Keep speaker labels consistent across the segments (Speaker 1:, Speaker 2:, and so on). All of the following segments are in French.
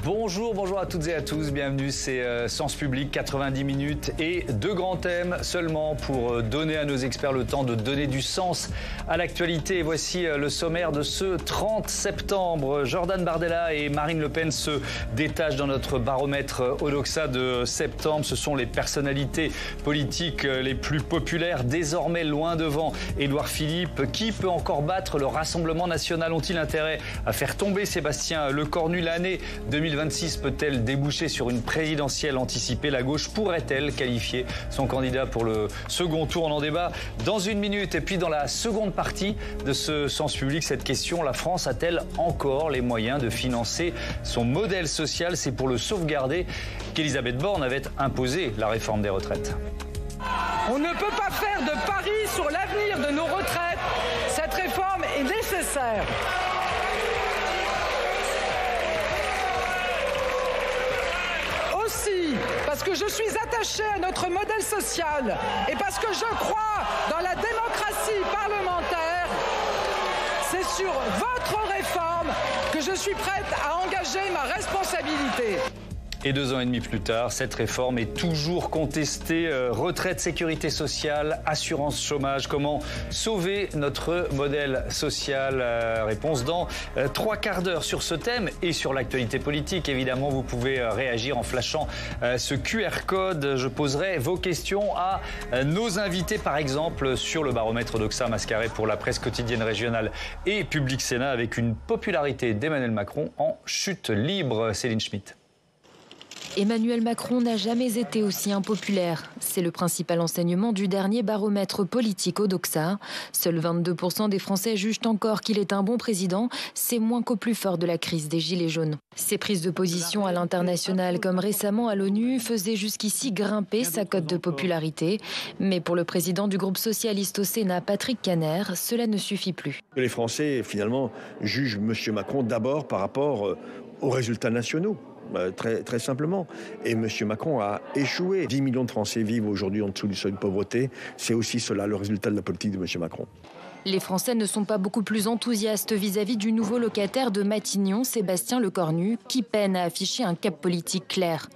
Speaker 1: Bonjour à toutes et à tous, bienvenue, c'est Sens Public, 90 minutes et 2 grands thèmes seulement pour donner à nos experts le temps de donner du sens à l'actualité. Voici le sommaire de ce 30 septembre. Jordan Bardella et Marine Le Pen se détachent dans notre baromètre Odoxa de septembre. Ce sont les personnalités politiques les plus populaires, désormais loin devant Édouard Philippe. Qui peut encore battre le Rassemblement national? Ont-ils intérêt à faire tomber Sébastien Lecornu? L'année 2026 peut-elle déboucher sur une présidentielle anticipée? La gauche pourrait-elle qualifier son candidat pour le second tour? On en débat dans une minute. Et puis dans la seconde partie de ce Sens Public, cette question: la France a-t-elle encore les moyens de financer son modèle social? C'est pour le sauvegarder qu'Elisabeth Borne avait imposé la réforme des retraites.
Speaker 2: On ne peut pas faire de pari sur l'avenir de nos retraites. Cette réforme est nécessaire. Aussi, parce que je suis attachée à notre modèle social et parce que je crois dans la démocratie parlementaire, c'est sur votre réforme que je suis prête à engager ma responsabilité.
Speaker 1: Et 2 ans et demi plus tard, cette réforme est toujours contestée. Retraite, sécurité sociale, assurance chômage. Comment sauver notre modèle social? Réponse dans 3 quarts d'heure sur ce thème et sur l'actualité politique. Évidemment, vous pouvez réagir en flashant ce QR code. Je poserai vos questions à nos invités, par exemple, sur le baromètre Odoxa mascaré pour la presse quotidienne régionale et Public Sénat, avec une popularité d'Emmanuel Macron en chute libre. Céline Schmitt.
Speaker 3: Emmanuel Macron n'a jamais été aussi impopulaire. C'est le principal enseignement du dernier baromètre politique Odoxa. Seuls 22% des Français jugent encore qu'il est un bon président. C'est moins qu'au plus fort de la crise des Gilets jaunes. Ses prises de position à l'international, comme récemment à l'ONU, faisaient jusqu'ici grimper sa cote de popularité. Mais pour le président du groupe socialiste au Sénat, Patrick Kanner, cela ne suffit plus.
Speaker 4: Les Français, finalement, jugent M. Macron d'abord par rapport aux résultats nationaux. Très simplement. Et M. Macron a échoué. 10 millions de Français vivent aujourd'hui en dessous du seuil de pauvreté. C'est aussi cela le résultat de la politique de M. Macron.
Speaker 3: Les Français ne sont pas beaucoup plus enthousiastes vis-à-vis du nouveau locataire de Matignon, Sébastien Lecornu, qui peine à afficher un cap politique clair.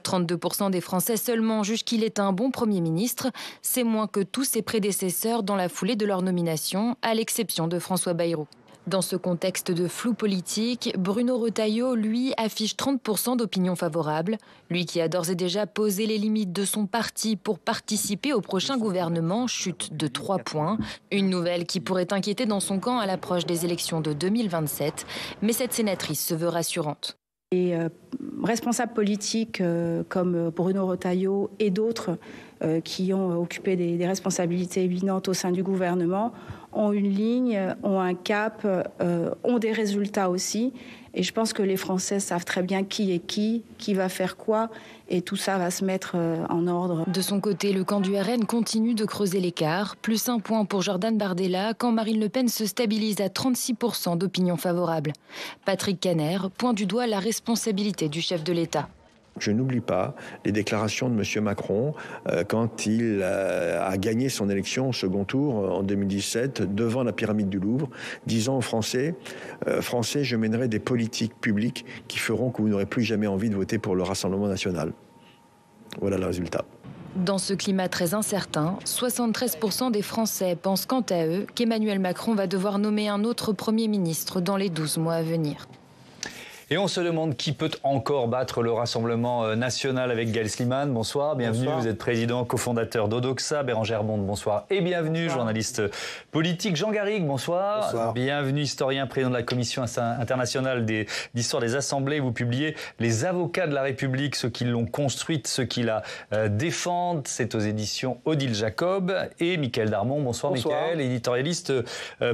Speaker 3: 32% des Français seulement jugent qu'il est un bon Premier ministre. C'est moins que tous ses prédécesseurs dans la foulée de leur nomination, à l'exception de François Bayrou. Dans ce contexte de flou politique, Bruno Retailleau, lui, affiche 30% d'opinion favorable. Lui qui a d'ores et déjà posé les limites de son parti pour participer au prochain gouvernement, chute de 3 points. Une nouvelle qui pourrait inquiéter dans son camp à l'approche des élections de 2027. Mais cette sénatrice se veut rassurante.
Speaker 5: Les responsables politiques comme Bruno Retailleau et d'autres qui ont occupé des responsabilités éminentes au sein du gouvernement ont une ligne, ont un cap, ont des résultats aussi. Et je pense que les Français savent très bien qui est qui va faire quoi, et tout ça va se mettre en ordre.
Speaker 3: De son côté, le camp du RN continue de creuser l'écart. Plus 1 point pour Jordan Bardella, quand Marine Le Pen se stabilise à 36% d'opinion favorable. Patrick Kanner pointe du doigt la responsabilité du chef de l'État.
Speaker 4: Je n'oublie pas les déclarations de M. Macron quand il a gagné son élection au second tour en 2017 devant la pyramide du Louvre, disant aux Français, Français, je mènerai des politiques publiques qui feront que vous n'aurez plus jamais envie de voter pour le Rassemblement national. Voilà le résultat.
Speaker 3: Dans ce climat très incertain, 73% des Français pensent quant à eux qu'Emmanuel Macron va devoir nommer un autre Premier ministre dans les 12 mois à venir.
Speaker 1: Et on se demande qui peut encore battre le Rassemblement national avec Gaël Slimane. Bonsoir, bienvenue. Bonsoir. Vous êtes président, cofondateur d'Odoxa. Bérangère Monde, bonsoir. Et bienvenue, bonsoir. Journaliste politique. Jean Garrigue, bonsoir. Bonsoir. Bienvenue, historien, président de la Commission internationale d'histoire des assemblées. Vous publiez Les avocats de la République, ceux qui l'ont construite, ceux qui la défendent. C'est aux éditions Odile Jacob. Et Mickaël Darmon, bonsoir, Mickaël, éditorialiste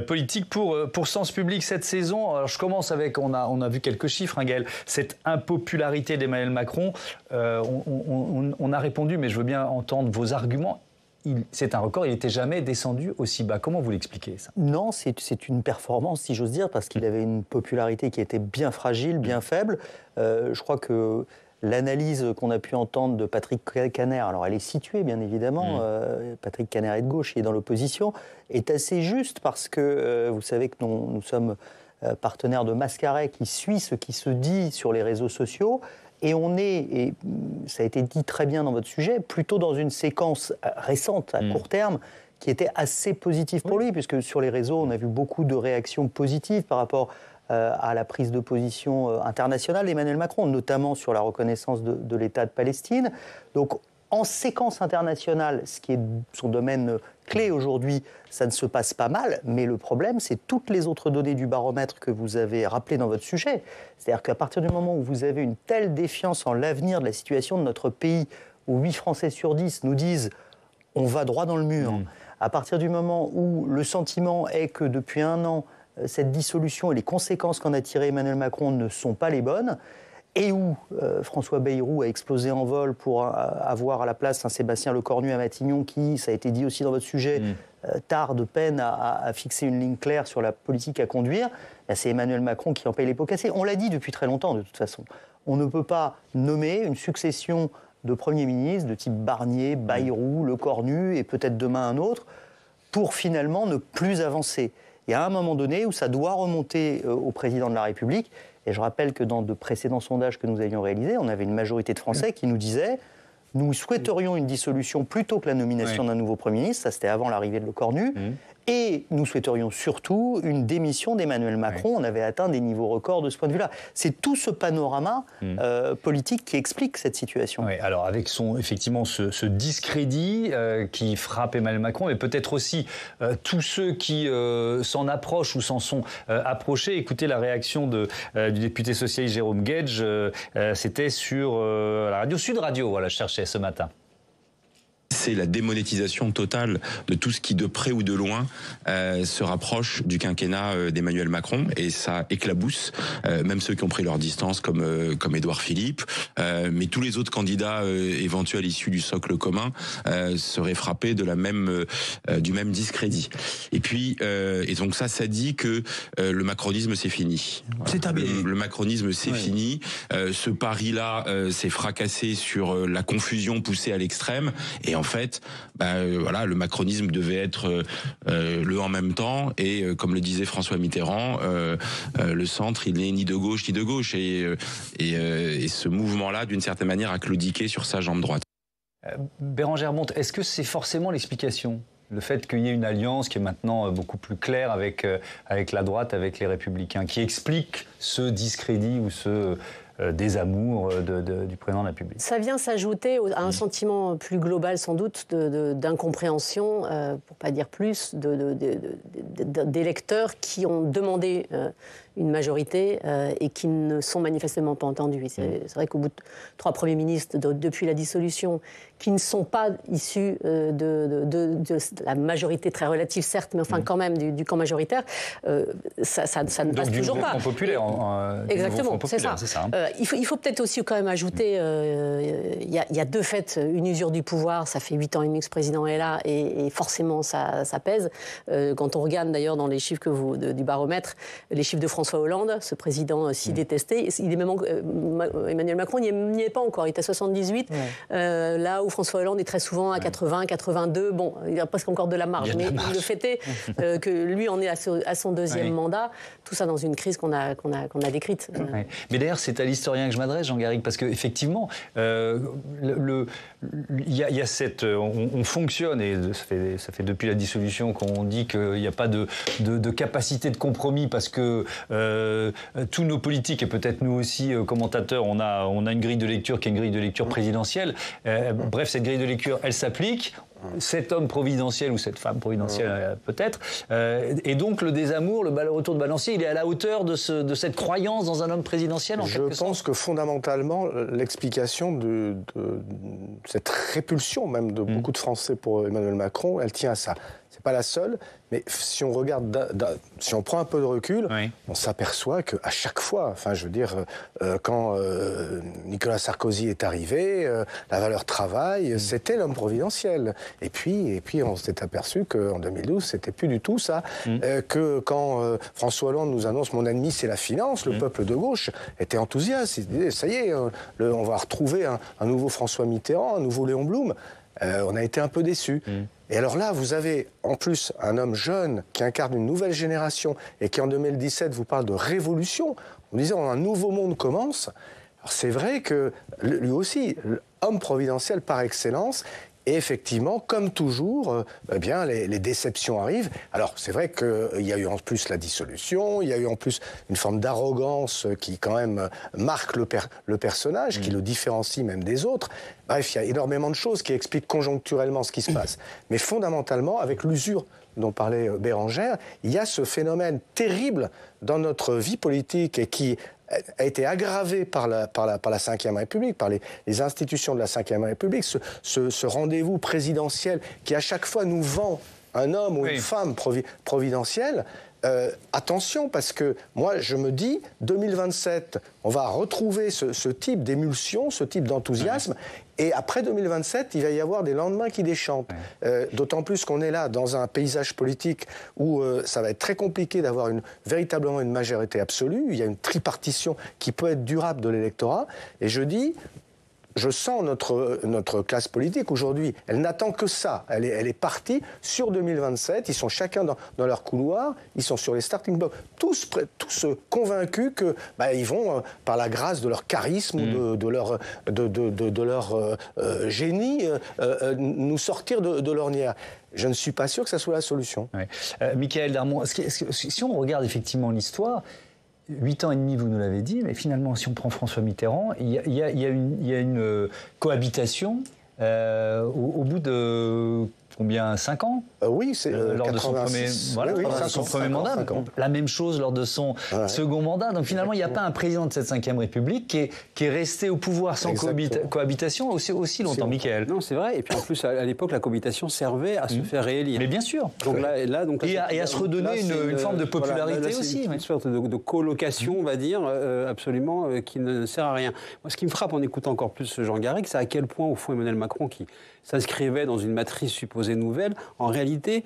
Speaker 1: politique pour Sens Public cette saison. Alors je commence avec, on a vu quelques chiffres. Gaël, cette impopularité d'Emmanuel Macron, on a répondu, mais je veux bien entendre vos arguments. C'est un record, il n'était jamais descendu aussi bas. Comment vous l'expliquez, ça?
Speaker 6: Non, c'est une performance, si j'ose dire, parce qu'il avait une popularité qui était bien fragile, bien faible. Je crois que l'analyse qu'on a pu entendre de Patrick Kanner, alors elle est située, bien évidemment, Patrick Kanner est de gauche, il est dans l'opposition, est assez juste parce que vous savez que nous sommes partenaire de Mascaret qui suit ce qui se dit sur les réseaux sociaux. Et on est, et ça a été dit très bien dans votre sujet, plutôt dans une séquence récente, à court terme, qui était assez positive pour lui, puisque sur les réseaux, on a vu beaucoup de réactions positives par rapport à la prise de position internationale d'Emmanuel Macron, notamment sur la reconnaissance de l'État de Palestine. Donc, en séquence internationale, ce qui est son domaine clé aujourd'hui, ça ne se passe pas mal, mais le problème, c'est toutes les autres données du baromètre que vous avez rappelées dans votre sujet. C'est-à-dire qu'à partir du moment où vous avez une telle défiance en l'avenir de la situation de notre pays, où 8 Français sur 10 nous disent « on va droit dans le mur », à partir du moment où le sentiment est que depuis un an, cette dissolution et les conséquences qu'en a tirées Emmanuel Macron ne sont pas les bonnes, et où François Bayrou a explosé en vol pour avoir à la place Saint-Sébastien Lecornu à Matignon, qui, ça a été dit aussi dans votre sujet, tarde, peine à fixer une ligne claire sur la politique à conduire, c'est Emmanuel Macron qui en paye les pots cassés. On l'a dit depuis très longtemps, de toute façon. On ne peut pas nommer une succession de premiers ministres de type Barnier, Bayrou, Lecornu et peut-être demain un autre, pour finalement ne plus avancer. Il y a un moment donné où ça doit remonter au président de la République. Et je rappelle que dans de précédents sondages que nous avions réalisés, on avait une majorité de Français qui nous disaient « nous souhaiterions une dissolution plutôt que la nomination d'un nouveau Premier ministre », ça c'était avant l'arrivée de Lecornu, et nous souhaiterions surtout une démission d'Emmanuel Macron. On avait atteint des niveaux records de ce point de vue-là. C'est tout ce panorama politique qui explique cette situation.
Speaker 1: Oui, alors avec effectivement ce discrédit qui frappe Emmanuel Macron, mais peut-être aussi tous ceux qui s'en approchent ou s'en sont approchés. Écoutez la réaction du député socialiste Jérôme Guedj, c'était sur la radio Sud Radio, voilà, je cherchais ce matin.
Speaker 7: C'est la démonétisation totale de tout ce qui, de près ou de loin, se rapproche du quinquennat d'Emmanuel Macron, et ça éclabousse même ceux qui ont pris leur distance, comme Édouard Philippe, mais tous les autres candidats éventuels issus du socle commun seraient frappés de du même discrédit. Et puis, et donc ça dit que le macronisme c'est fini.
Speaker 8: C'est terminé.
Speaker 7: Le macronisme c'est fini. Ce pari-là s'est fracassé sur la confusion poussée à l'extrême, et en fait, voilà, le macronisme devait être le en même temps, et comme le disait François Mitterrand, le centre, il n'est ni de gauche ni de gauche, et ce mouvement-là, d'une certaine manière, a claudiqué sur sa jambe droite.
Speaker 1: Bérangère Monte, est-ce que c'est forcément l'explication ? Le fait qu'il y ait une alliance qui est maintenant beaucoup plus claire avec la droite, avec les Républicains, qui explique ce discrédit ou ce désamour du président de la République.
Speaker 9: Ça vient s'ajouter à un sentiment plus global, sans doute, d'incompréhension, pour ne pas dire plus, d'électeurs qui ont demandé une majorité et qui ne sont manifestement pas entendus. C'est vrai qu'au bout de 3 premiers ministres, depuis la dissolution, qui ne sont pas issus de la majorité très relative, certes, mais enfin quand même du camp majoritaire, ça ne passe toujours pas.
Speaker 1: Front populaire,
Speaker 9: exactement, c'est ça. Il faut peut-être aussi quand même ajouter, il y a 2 faits, une usure du pouvoir, ça fait 8 ans et demi que ce président est là, et forcément ça pèse. Quand on regarde d'ailleurs dans les chiffres du baromètre, les chiffres de François Hollande, ce président si détesté, Emmanuel Macron n'y est pas encore, il est à 78, là où François Hollande est très souvent à 80, 82, bon, il a presque encore de la marge, mais le fait est que lui en est à son 2e mandat, tout ça dans une crise qu'on a décrite.
Speaker 1: Mais d'ailleurs, c'est à l'historien que je m'adresse, Jean Garrigue, parce qu'effectivement, on fonctionne, et ça fait depuis la dissolution qu'on dit qu'il n'y a pas de capacité de compromis, parce que tous nos politiques, et peut-être nous aussi, commentateurs, on a une grille de lecture qui est une grille de lecture présidentielle. Bref, cette grille de lecture, elle s'applique. Cet homme providentiel ou cette femme providentielle peut-être, et donc le désamour, le retour de balancier, il est à la hauteur de cette croyance dans un homme présidentiel en quelque sorte.
Speaker 10: Je pense que fondamentalement, l'explication de cette répulsion même de beaucoup de Français pour Emmanuel Macron, elle tient à ça. C'est pas la seule, mais si on regarde, si on prend un peu de recul, on s'aperçoit qu'à chaque fois, enfin je veux dire, quand Nicolas Sarkozy est arrivé, la valeur travail, c'était l'homme providentiel. Et puis on s'est aperçu qu'en 2012, c'était plus du tout ça. Que quand François Hollande nous annonce « mon ennemi, c'est la finance », le peuple de gauche était enthousiaste. Il disait « ça y est, on va retrouver un nouveau François Mitterrand, un nouveau Léon Blum ». On a été un peu déçus. Et alors là, vous avez en plus un homme jeune qui incarne une nouvelle génération et qui en 2017 vous parle de révolution, en disant un nouveau monde commence. Alors c'est vrai que lui aussi, homme providentiel par excellence. Et effectivement, comme toujours, eh bien, les déceptions arrivent. Alors, c'est vrai qu'il y a eu en plus la dissolution, il y a eu en plus une forme d'arrogance qui, quand même, marque le personnage, qui le différencie même des autres. Bref, il y a énormément de choses qui expliquent conjoncturellement ce qui se passe. Mais fondamentalement, avec l'usure dont parlait Bérangère, il y a ce phénomène terrible dans notre vie politique et qui a été aggravé par la Ve République, par les institutions de la Ve République, ce rendez-vous présidentiel qui à chaque fois nous vend un homme ou une femme providentielle. Attention, parce que moi je me dis, 2027, on va retrouver ce type d'émulsion, ce type d'enthousiasme, et après 2027, il va y avoir des lendemains qui déchantent. D'autant plus qu'on est là dans un paysage politique où ça va être très compliqué d'avoir véritablement une majorité absolue. Il y a une tripartition qui peut être durable de l'électorat, et je dis... Je sens notre classe politique aujourd'hui, elle n'attend que ça. Elle est partie sur 2027, ils sont chacun dans leur couloir, ils sont sur les starting blocks, tous convaincus que ils vont, par la grâce de leur charisme ou de leur génie, nous sortir de l'ornière. Je ne suis pas sûr que ça soit la solution.
Speaker 1: Michaël Darmon, si on regarde effectivement l'histoire, 8 ans et demi, vous nous l'avez dit, mais finalement, si on prend François Mitterrand, il y a une cohabitation au bout de combien, 5 ans?
Speaker 10: Oui, c'est
Speaker 1: lors de son premier mandat. La même chose lors de son second mandat. Donc finalement, il n'y a pas un président de cette Ve République qui est resté au pouvoir sans cohabitation aussi longtemps, Michaël.
Speaker 8: Non, c'est vrai. Et puis en plus, à l'époque, la cohabitation servait à se faire réélire.
Speaker 1: Mais bien sûr.
Speaker 8: Donc
Speaker 1: et à se redonner une forme de popularité aussi.
Speaker 8: Une sorte de colocation, on va dire, absolument, qui ne sert à rien. Moi, ce qui me frappe en écoutant encore plus Jean Garrigue, c'est à quel point, au fond, Emmanuel Macron, qui s'inscrivait dans une matrice supposée nouvelle, en réalité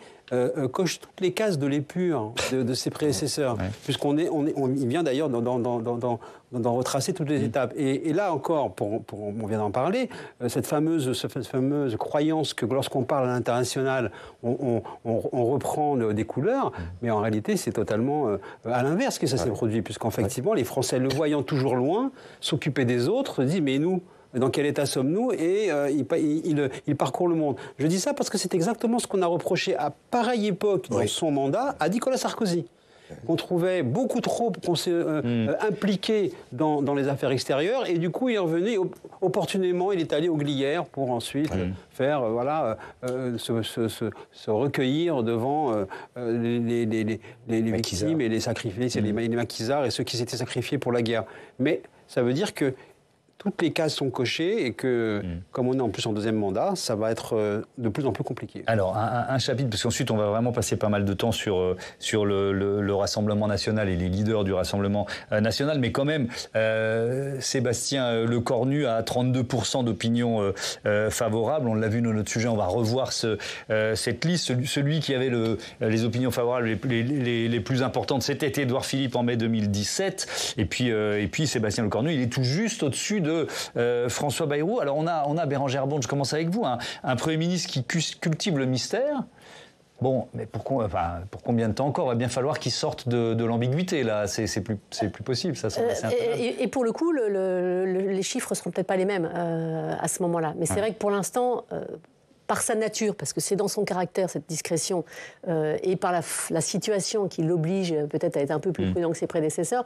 Speaker 8: coche toutes les cases de l'épure de ses prédécesseurs, puisqu'on vient d'ailleurs d'en retracer toutes les étapes. Et là encore, on vient d'en parler, cette fameuse croyance que lorsqu'on parle à l'international, on reprend des couleurs, mais en réalité c'est totalement à l'inverse que ça s'est produit, puisqu'effectivement les Français, le voyant toujours loin, s'occuper des autres, se disent mais nous, dans quel état sommes-nous? Et il parcourt le monde. Je dis ça parce que c'est exactement ce qu'on a reproché à pareille époque dans son mandat à Nicolas Sarkozy, qu'on trouvait beaucoup trop impliqué dans les affaires extérieures, et du coup il est revenu opportunement, il est allé aux Glières pour ensuite faire se recueillir devant les victimes et les sacrifiés, les maquisards et ceux qui s'étaient sacrifiés pour la guerre. Mais ça veut dire que toutes les cases sont cochées et que, comme on est en plus en deuxième mandat, ça va être de plus en plus compliqué.
Speaker 1: Alors, un chapitre, parce qu'ensuite on va vraiment passer pas mal de temps sur le Rassemblement national et les leaders du Rassemblement national, mais quand même, Sébastien Lecornu a 32% d'opinion favorable. On l'a vu dans notre sujet, on va revoir cette liste. Celui qui avait les opinions favorables les plus importantes, c'était Édouard Philippe en mai 2017. Et puis Sébastien Lecornu, il est tout juste au-dessus de François Bayrou. Alors on a Bérangère Abond, je commence avec vous, un Premier ministre qui cultive le mystère. Bon, mais pour combien de temps encore? Il va bien falloir qu'il sorte de l'ambiguïté, là. C'est plus possible, ça.
Speaker 9: Et pour le coup, les chiffres ne seront peut-être pas les mêmes à ce moment-là. Mais c'est vrai que pour l'instant... par sa nature, parce que c'est dans son caractère, cette discrétion, et par la situation qui l'oblige peut-être à être un peu plus prudent que ses prédécesseurs,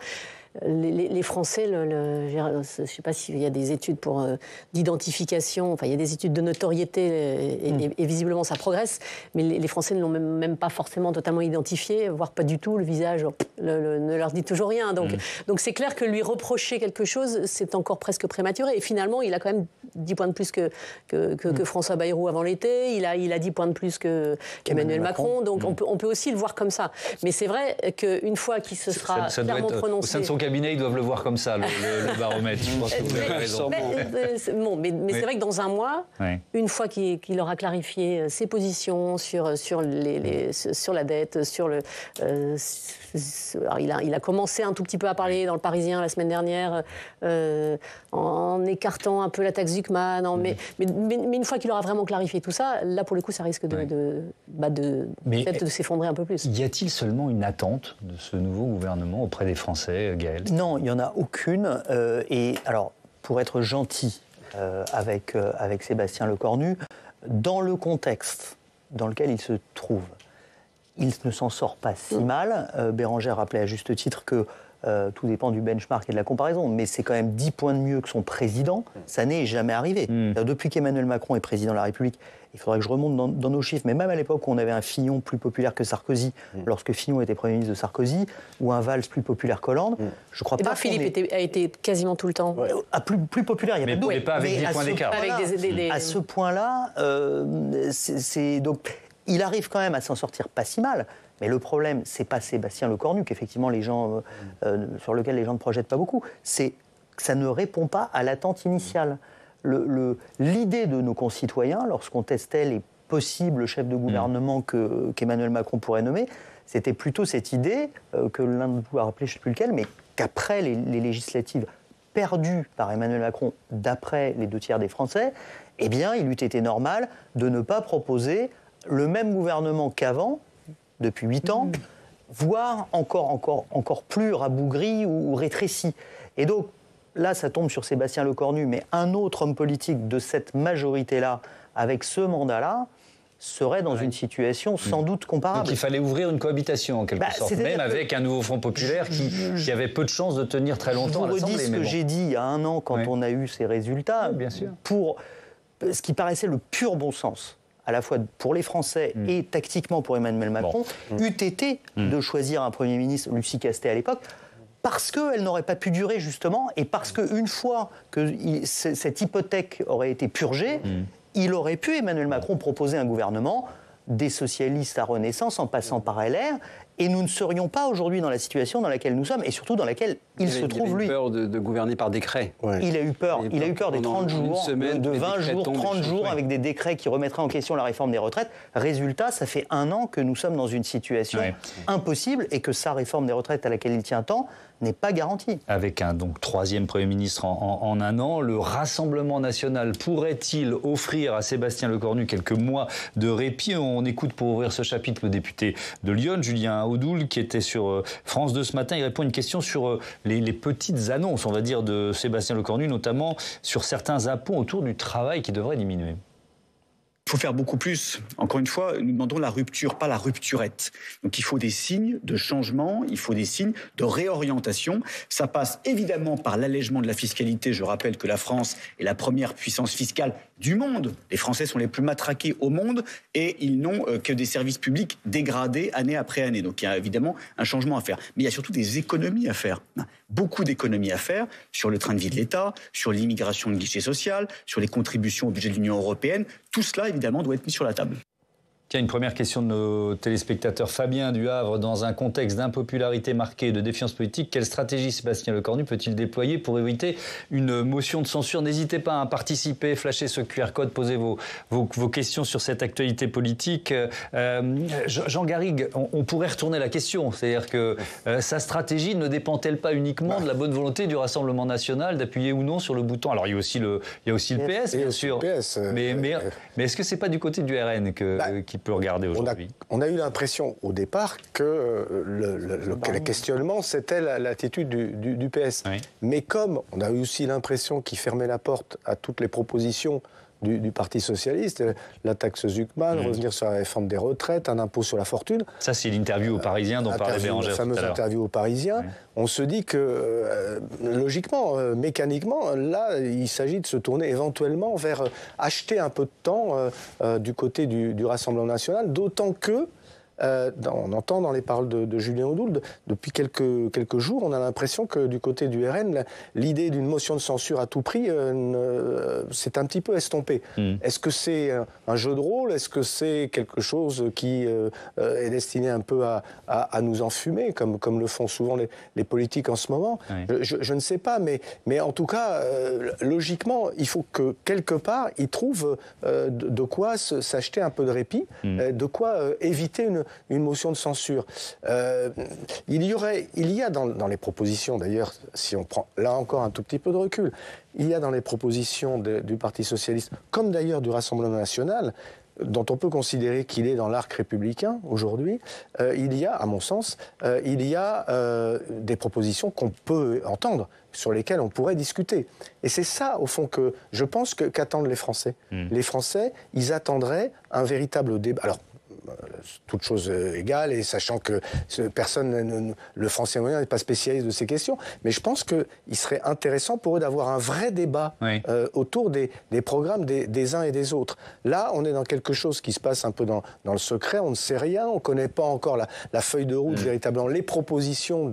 Speaker 9: les Français, je ne sais pas s'il y a des études d'identification, enfin il y a des études de notoriété, et visiblement ça progresse, mais les Français ne l'ont même pas forcément totalement identifié, voire pas du tout, le visage ne leur dit toujours rien. Donc c'est clair que lui reprocher quelque chose, c'est encore presque prématuré. Et finalement, il a quand même 10 points de plus que François Bayrou avant l'été, il a 10 points de plus qu'Emmanuel Macron, donc on peut aussi le voir comme ça. Mais c'est vrai qu'une fois qu'il se sera clairement prononcé...
Speaker 1: Au sein de son cabinet, ils doivent le voir comme ça, le baromètre. Je pense que vous avez raison.
Speaker 9: Mais c'est vrai que dans un mois, une fois qu'il aura clarifié ses positions sur la dette, sur le... alors il a commencé un tout petit peu à parler dans le Parisien la semaine dernière, en écartant un peu la taxe Zuckman. Mais une fois qu'il aura vraiment clarifié tout ça, là, pour le coup, ça risque peut-être de s'effondrer un peu plus.
Speaker 1: Y a-t-il seulement une attente de ce nouveau gouvernement auprès des Français, Gaël ?
Speaker 6: Non, il n'y en a aucune. Et alors, pour être gentil avec Sébastien Lecornu, dans le contexte dans lequel il se trouve, il ne s'en sort pas si mal. Bérangère rappelait à juste titre que tout dépend du benchmark et de la comparaison, mais c'est quand même 10 points de mieux que son président. Ça n'est jamais arrivé. Depuis qu'Emmanuel Macron est président de la République, il faudrait que je remonte dans nos chiffres, mais même à l'époque où on avait un Fillon plus populaire que Sarkozy, lorsque Fillon était Premier ministre de Sarkozy, ou un Valls plus populaire qu'Hollande, je crois pas
Speaker 9: Philippe a été quasiment tout le temps.
Speaker 6: Plus populaire, il y a
Speaker 1: pas de doute. Pas avec 10 points d'écart.
Speaker 6: À ce point-là, donc, il arrive quand même à s'en sortir pas si mal. Mais le problème, c'est pas Sébastien Lecornu, qu'effectivement les gens, sur lequel les gens ne projettent pas beaucoup. C'est que ça ne répond pas à l'attente initiale. L'idée de nos concitoyens, lorsqu'on testait les possibles chefs de gouvernement qu'Emmanuel Macron pourrait nommer, c'était plutôt cette idée, que l'un de vous a rappelé, je ne sais plus lequel, mais qu'après les législatives perdues par Emmanuel Macron, d'après les 2 tiers des Français, eh bien, il eût été normal de ne pas proposer le même gouvernement qu'avant, depuis 8 ans, voire encore plus rabougri ou rétréci. Et donc, là, ça tombe sur Sébastien Lecornu, mais un autre homme politique de cette majorité-là, avec ce mandat-là, serait dans une situation sans doute comparable.
Speaker 1: Donc il fallait ouvrir une cohabitation, en quelque sorte, même avec un nouveau Front populaire qui avait peu de chances de tenir très longtemps à l'Assemblée.
Speaker 6: Je vous redis ce que j'ai dit il y a 1 an, quand on a eu ces résultats,
Speaker 1: bien sûr.
Speaker 6: Pour ce qui paraissait le pur bon sens, à la fois pour les Français et tactiquement pour Emmanuel Macron, eût été de choisir un Premier ministre, Lucie Castet à l'époque, parce qu'elle n'aurait pas pu durer justement, et parce qu'une fois que cette hypothèque aurait été purgée, il aurait pu, Emmanuel Macron, proposer un gouvernement des socialistes à Renaissance en passant par LR, et nous ne serions pas aujourd'hui dans la situation dans laquelle nous sommes, et surtout dans laquelle il se trouve, lui.
Speaker 8: Il a eu peur de gouverner par décret.
Speaker 6: Il a eu peur des 30 jours, de 20 jours, 30 jours, avec des décrets qui remettraient en question la réforme des retraites. Résultat, ça fait 1 an que nous sommes dans une situation impossible, et que sa réforme des retraites à laquelle il tient tant n'est pas garantie.
Speaker 1: Avec un 3e Premier ministre en 1 an, le Rassemblement national pourrait-il offrir à Sébastien Lecornu quelques mois de répit ? On écoute pour ouvrir ce chapitre le député de Lyon, Julien Audoul, qui était sur France 2 ce matin. Il répond à une question sur les petites annonces, on va dire, de Sébastien Lecornu, notamment sur certains impôts autour du travail qui devraient diminuer.
Speaker 11: Il faut faire beaucoup plus. Encore une fois, nous demandons la rupture, pas la rupturette. Donc il faut des signes de changement, il faut des signes de réorientation. Ça passe évidemment par l'allègement de la fiscalité. Je rappelle que la France est la première puissance fiscale du monde. Les Français sont les plus matraqués au monde et ils n'ont que des services publics dégradés année après année. Donc il y a évidemment un changement à faire. Mais il y a surtout des économies à faire. Beaucoup d'économies à faire sur le train de vie de l'État, sur l'immigration de guichet social, sur les contributions au budget de l'Union européenne. Tout cela, évidemment, doit être mis sur la table.
Speaker 1: Tiens, une première question de nos téléspectateurs. Fabien du Havre, dans un contexte d'impopularité marquée et de défiance politique, quelle stratégie Sébastien Lecornu peut-il déployer pour éviter une motion de censure ? N'hésitez pas à participer, flasher ce QR code, posez vos questions sur cette actualité politique. Jean Garrigue, on pourrait retourner la question. C'est-à-dire que sa stratégie ne dépend-elle pas uniquement de la bonne volonté du Rassemblement national d'appuyer ou non sur le bouton ? Alors il y a aussi le PS, bien sûr. Mais est-ce que c'est pas du côté du RN qui peut regarder aujourd'hui ?
Speaker 10: On a eu l'impression au départ que le questionnement, c'était l'attitude du PS. Oui. Mais comme on a eu aussi l'impression qu'il fermait la porte à toutes les propositions du Parti socialiste, la taxe Zuckman, revenir sur la réforme des retraites, un impôt sur la fortune.
Speaker 1: Ça, c'est l'interview aux Parisiens dont parlait Bérangère tout à l'heure.
Speaker 10: La fameuse interview aux Parisiens. Oui. On se dit que, logiquement, mécaniquement, là, il s'agit de se tourner éventuellement vers acheter un peu de temps du côté du Rassemblement national, d'autant que on entend dans les paroles de Julien Audoul, depuis quelques jours, on a l'impression que du côté du RN, l'idée d'une motion de censure à tout prix s'est un petit peu estompée. Est-ce que c'est un jeu de rôle? Est-ce que c'est quelque chose qui est destiné un peu à nous enfumer, comme le font souvent les politiques en ce moment? Je ne sais pas, mais en tout cas, logiquement, il faut que quelque part, ils trouvent de quoi s'acheter un peu de répit, de quoi éviter une motion de censure. Il y a dans les propositions, d'ailleurs, si on prend là encore un tout petit peu de recul, il y a dans les propositions du Parti socialiste, comme d'ailleurs du Rassemblement national, dont on peut considérer qu'il est dans l'arc républicain aujourd'hui, il y a, à mon sens, des propositions qu'on peut entendre, sur lesquelles on pourrait discuter. Et c'est ça, au fond, que je pense qu'attendent les Français. Les Français, ils attendraient un véritable débat. Alors, toute chose égale, et sachant que le français moyen n'est pas spécialiste de ces questions, mais je pense qu'il serait intéressant pour eux d'avoir un vrai débat autour des programmes des uns et des autres. Là, on est dans quelque chose qui se passe un peu dans le secret, on ne sait rien, on ne connaît pas encore la feuille de route, véritablement les propositions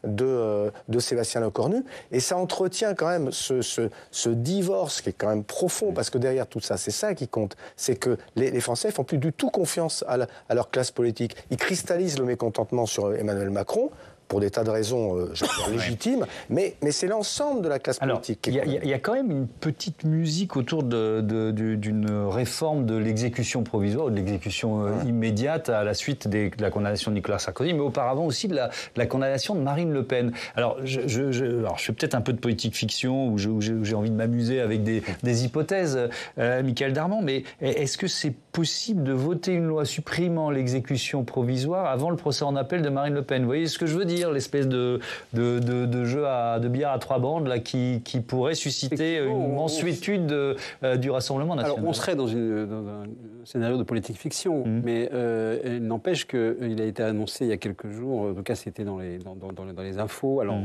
Speaker 10: de Sébastien Lecornu, et ça entretient quand même ce divorce qui est quand même profond, parce que derrière tout ça, c'est ça qui compte, c'est que les Français ne font plus du tout confiance à leur classe politique. Ils cristallisent le mécontentement sur Emmanuel Macron, pour des tas de raisons légitimes, mais c'est l'ensemble de la classe politique.
Speaker 1: Il y a quand même une petite musique autour d'une réforme de l'exécution provisoire, de l'exécution immédiate à la suite de la condamnation de Nicolas Sarkozy, mais auparavant aussi de la condamnation de Marine Le Pen. Alors, je fais peut-être un peu de politique fiction, où j'ai envie de m'amuser avec des hypothèses, Michaël Darmon, mais est-ce que c'est possible de voter une loi supprimant l'exécution provisoire avant le procès en appel de Marine Le Pen? Vous voyez ce que je veux dire? L'espèce de jeu de billard à 3 bandes là, qui pourrait susciter une mansuétude du Rassemblement national.
Speaker 8: Alors on serait dans un scénario de politique fiction, mais il n'empêche qu'il a été annoncé il y a quelques jours, en tout cas c'était dans les infos, alors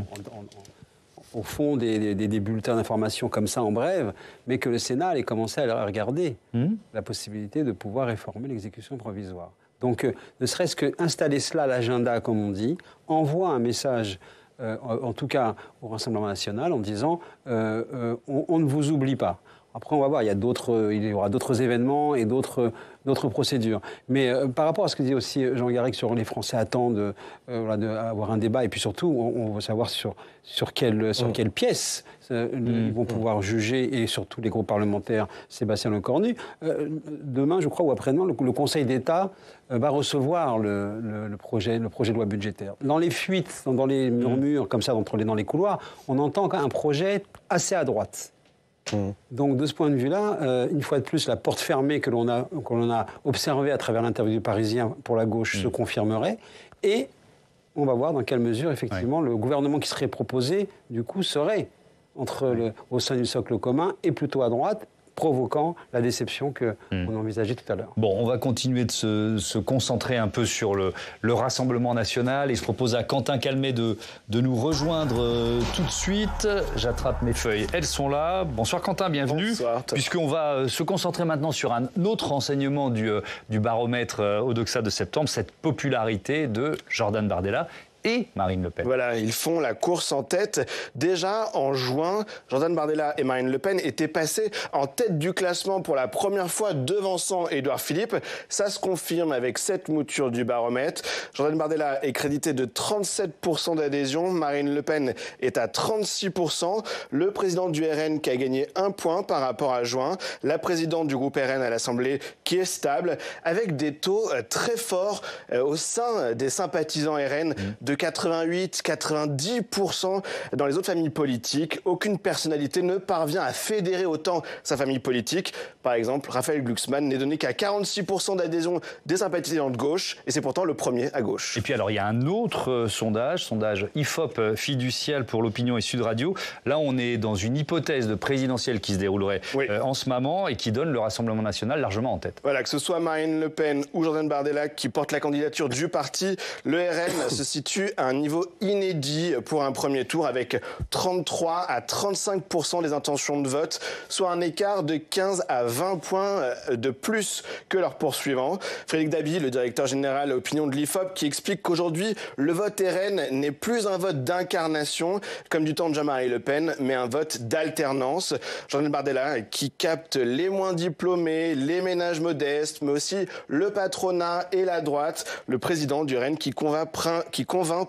Speaker 8: au fond des bulletins d'information comme ça en brève, mais que le Sénat allait commencer à regarder la possibilité de pouvoir réformer l'exécution provisoire. Donc, ne serait-ce qu'installer cela à l'agenda, comme on dit, envoie un message, en tout cas au Rassemblement national, en disant on ne vous oublie pas. Après, on va voir, il y aura d'autres événements et d'autres procédures. Mais par rapport à ce que dit aussi Jean Garrigue sur les Français attendent d'avoir un débat, et puis surtout, on va savoir sur quelle pièce ils vont pouvoir juger, et surtout les groupes parlementaires, Sébastien Lecornu. Demain, je crois, ou après-demain, le Conseil d'État va recevoir le projet de loi budgétaire. Dans les fuites, dans les murmures, comme ça, dans les couloirs, on entend un projet assez à droite. Donc, de ce point de vue-là, une fois de plus, la porte fermée que l'on a observée à travers l'interview du Parisien pour la gauche se confirmerait. Et on va voir dans quelle mesure, effectivement, le gouvernement qui serait proposé, du coup, serait au sein du socle commun et plutôt à droite, provoquant la déception qu'on envisageait tout à l'heure.
Speaker 1: Bon, on va continuer de se concentrer un peu sur le Rassemblement national, et je propose à Quentin Calmet de nous rejoindre tout de suite. J'attrape mes feuilles, elles sont là. Bonsoir Quentin, bienvenue.
Speaker 10: Bonsoir.
Speaker 1: Puisqu'on va se concentrer maintenant sur un autre renseignement du baromètre Odoxa de septembre, cette popularité de Jordan Bardella et Marine Le Pen.
Speaker 12: Voilà, ils font la course en tête. Déjà, en juin, Jordan Bardella et Marine Le Pen étaient passés en tête du classement pour la première fois, devançant Édouard Philippe. Ça se confirme avec cette mouture du baromètre. Jordan Bardella est crédité de 37% d'adhésion. Marine Le Pen est à 36%. Le président du RN qui a gagné 1 point par rapport à juin. La présidente du groupe RN à l'Assemblée qui est stable, avec des taux très forts au sein des sympathisants RN de 88-90% dans les autres familles politiques. Aucune personnalité ne parvient à fédérer autant sa famille politique. Par exemple, Raphaël Glucksmann n'est donné qu'à 46% d'adhésion des sympathisants de gauche, et c'est pourtant le premier à gauche.
Speaker 1: Et puis alors, il y a un autre sondage IFOP fiducial pour l'opinion et Sud Radio. Là, on est dans une hypothèse de présidentielle qui se déroulerait en ce moment et qui donne le Rassemblement national largement en tête.
Speaker 12: Voilà, que ce soit Marine Le Pen ou Jordan Bardella qui porte la candidature du parti, le RN se situe battu un niveau inédit pour un premier tour avec 33 à 35% des intentions de vote, soit un écart de 15 à 20 points de plus que leurs poursuivants. Frédéric Dabi, le directeur général opinion de l'IFOP, qui explique qu'aujourd'hui, le vote RN n'est plus un vote d'incarnation, comme du temps de Jean-Marie Le Pen, mais un vote d'alternance. Jordan Bardella, qui capte les moins diplômés, les ménages modestes, mais aussi le patronat et la droite. Le président du RN qui convainc